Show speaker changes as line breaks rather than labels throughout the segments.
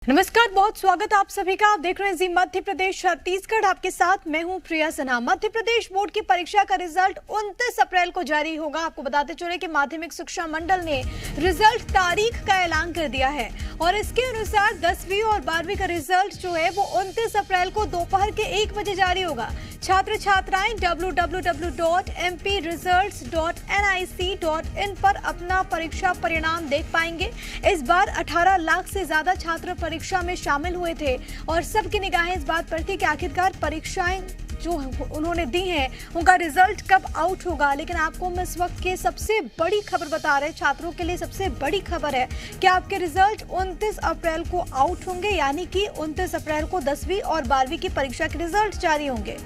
नमस्कार, बहुत स्वागत आप सभी का। आप देख रहे हैं जी मध्य प्रदेश छत्तीसगढ़। आपके साथ मैं हूं प्रिया सिन्हा। मध्य प्रदेश बोर्ड की परीक्षा का रिजल्ट 29 अप्रैल को जारी होगा। आपको बताते चले कि माध्यमिक शिक्षा मंडल ने रिजल्ट तारीख का ऐलान कर दिया है और इसके अनुसार 10वीं और 12वीं का रिजल्ट जो है वो 29 अप्रैल को दोपहर के 1 बजे जारी होगा। छात्र छात्राएं www.mpresults.nic.in पर अपना परीक्षा परिणाम देख पाएंगे। इस बार 18 लाख से ज्यादा छात्र परीक्षा में शामिल हुए थे और सबकी निगाहें इस बात पर थी कि आखिरकार परीक्षाएं जो उन्होंने दी हैं उनका रिजल्ट कब आउट होगा। लेकिन आपको हम इस वक्त की सबसे बड़ी खबर बता रहे हैं। छात्रों के लिए सबसे बड़ी खबर है कि आपके रिजल्ट 29 अप्रैल को आउट होंगे, यानी कि 29 अप्रैल को 10वीं और 12वीं की परीक्षा के रिजल्ट जारी होंगे।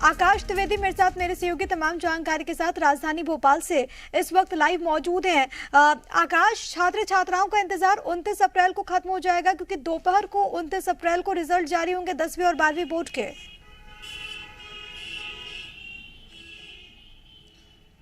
आकाश त्रिवेदी मेरे साथ, मेरे सहयोगी तमाम जानकारी के साथ राजधानी भोपाल से इस वक्त लाइव मौजूद हैं। आकाश, छात्र छात्राओं का इंतजार 29 अप्रैल को खत्म हो जाएगा क्योंकि दोपहर को 29 अप्रैल को रिजल्ट जारी होंगे 10वीं और 12वीं बोर्ड के।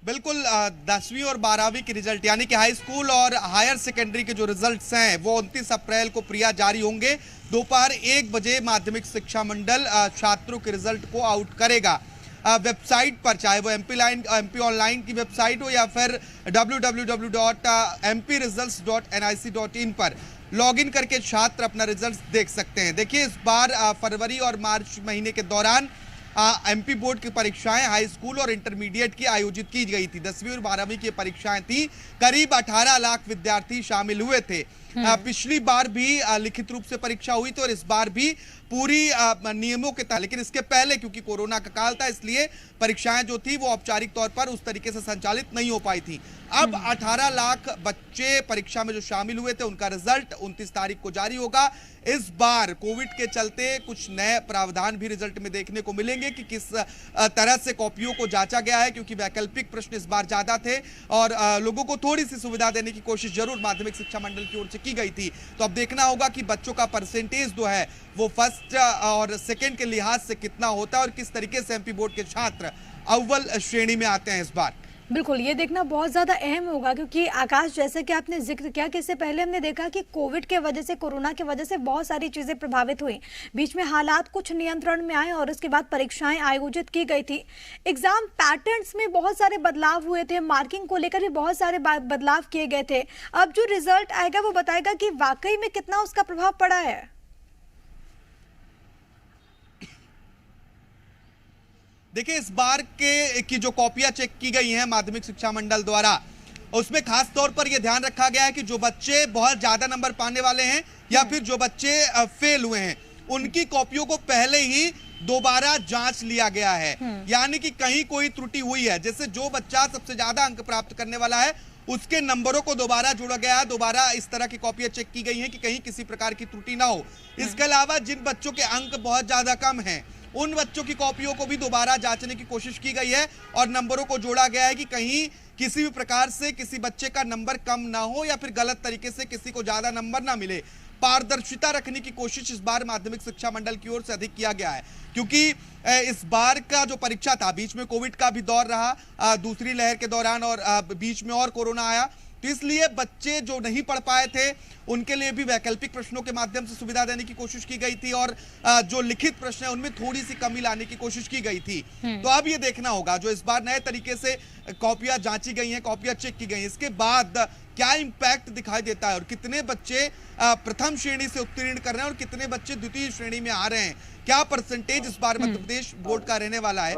बिल्कुल, 10वीं और 12वीं के रिजल्ट यानी कि हाई स्कूल और हायर सेकेंडरी के जो रिजल्ट्स हैं वो 29 अप्रैल को प्रिया जारी होंगे। दोपहर 1 बजे माध्यमिक शिक्षा मंडल छात्रों के रिजल्ट को आउट करेगा। वेबसाइट पर, चाहे वो एमपी ऑनलाइन की वेबसाइट हो या फिर www.mpresults.nic.in पर लॉगिन करके छात्र अपना रिजल्ट देख सकते हैं। देखिए, इस बार फरवरी और मार्च महीने के दौरान एमपी बोर्ड की परीक्षाएं हाई स्कूल और इंटरमीडिएट की आयोजित की गई थी। 10वीं और 12वीं की परीक्षाएं थी। करीब 18 लाख विद्यार्थी शामिल हुए थे। पिछली बार भी लिखित रूप से परीक्षा हुई थी और इस बार भी पूरी नियमों के तहत, लेकिन इसके पहले क्योंकि कोरोना का काल था इसलिए परीक्षाएं जो थी वो औपचारिक तौर पर उस तरीके से संचालित नहीं हो पाई थी। अब 18 लाख बच्चे परीक्षा में जो शामिल हुए थे उनका रिजल्ट 29 तारीख को जारी होगा। इस बार कोविड के चलते कुछ नए प्रावधान भी रिजल्ट में देखने को मिलेंगे कि किस तरह से कॉपियों को जांचा गया है, क्योंकि वैकल्पिक प्रश्न इस बार ज्यादा थे और लोगों को थोड़ी सी सुविधा देने की कोशिश जरूर माध्यमिक शिक्षा मंडल की ओर से की गई थी। तो अब देखना होगा कि बच्चों का परसेंटेज जो है वो फर्स्ट और सेकेंड के लिहाज से कितना होता है और किस तरीके से एमपी बोर्ड के छात्र अव्वल श्रेणी में आते हैं इस बार।
बिल्कुल, ये देखना बहुत ज़्यादा अहम होगा क्योंकि आकाश, जैसे कि आपने जिक्र किया कि इससे पहले हमने देखा कि कोविड के वजह से, कोरोना की वजह से बहुत सारी चीज़ें प्रभावित हुई। बीच में हालात कुछ नियंत्रण में आए और उसके बाद परीक्षाएं आयोजित की गई थी। एग्जाम पैटर्न्स में बहुत सारे बदलाव हुए थे, मार्किंग को लेकर भी बहुत सारे बदलाव किए गए थे। अब जो रिजल्ट आएगा वो बताएगा कि वाकई में कितना उसका प्रभाव पड़ा है।
देखिए, इस बार की जो कॉपियां चेक की गई हैं माध्यमिक शिक्षा मंडल द्वारा, उसमें खास तौर पर यह ध्यान रखा गया है कि जो बच्चे बहुत ज्यादा नंबर पाने वाले हैं या फिर जो बच्चे फेल हुए हैं उनकी कॉपियों को पहले ही दोबारा जांच लिया गया है। यानी कि कहीं कोई त्रुटि हुई है, जैसे जो बच्चा सबसे ज्यादा अंक प्राप्त करने वाला है उसके नंबरों को दोबारा जोड़ा गया है। दोबारा इस तरह की कॉपियां चेक की गई हैं कि कहीं किसी प्रकार की त्रुटि ना हो। इसके अलावा जिन बच्चों के अंक बहुत ज्यादा कम हैं उन बच्चों की कॉपियों को भी दोबारा जांचने की कोशिश की गई है और नंबरों को जोड़ा गया है कि कहीं किसी भी प्रकार से किसी बच्चे का नंबर कम ना हो या फिर गलत तरीके से किसी को ज्यादा नंबर ना मिले। पारदर्शिता रखने की कोशिश इस बार माध्यमिक शिक्षा मंडल की ओर से अधिक किया गया है, क्योंकि इस बार का जो परीक्षा था, बीच में कोविड का भी दौर रहा दूसरी लहर के दौरान और बीच में और कोरोना आया, तो इसलिए बच्चे जो नहीं पढ़ पाए थे उनके लिए भी वैकल्पिक प्रश्नों के माध्यम से सुविधा देने की कोशिश की गई थी और जो लिखित प्रश्न है उनमें थोड़ी सी कमी लाने की कोशिश की गई थी। तो अब ये देखना होगा जो इस बार नए तरीके से कॉपियां जांची गई हैं, कॉपियां चेक की गई हैं, इसके बाद क्या इंपैक्ट दिखाई देता है और कितने बच्चे प्रथम श्रेणी से उत्तीर्ण कर रहे हैं और कितने बच्चे द्वितीय श्रेणी में आ रहे हैं, क्या परसेंटेज इस बार मध्य प्रदेश बोर्ड का रहने वाला है।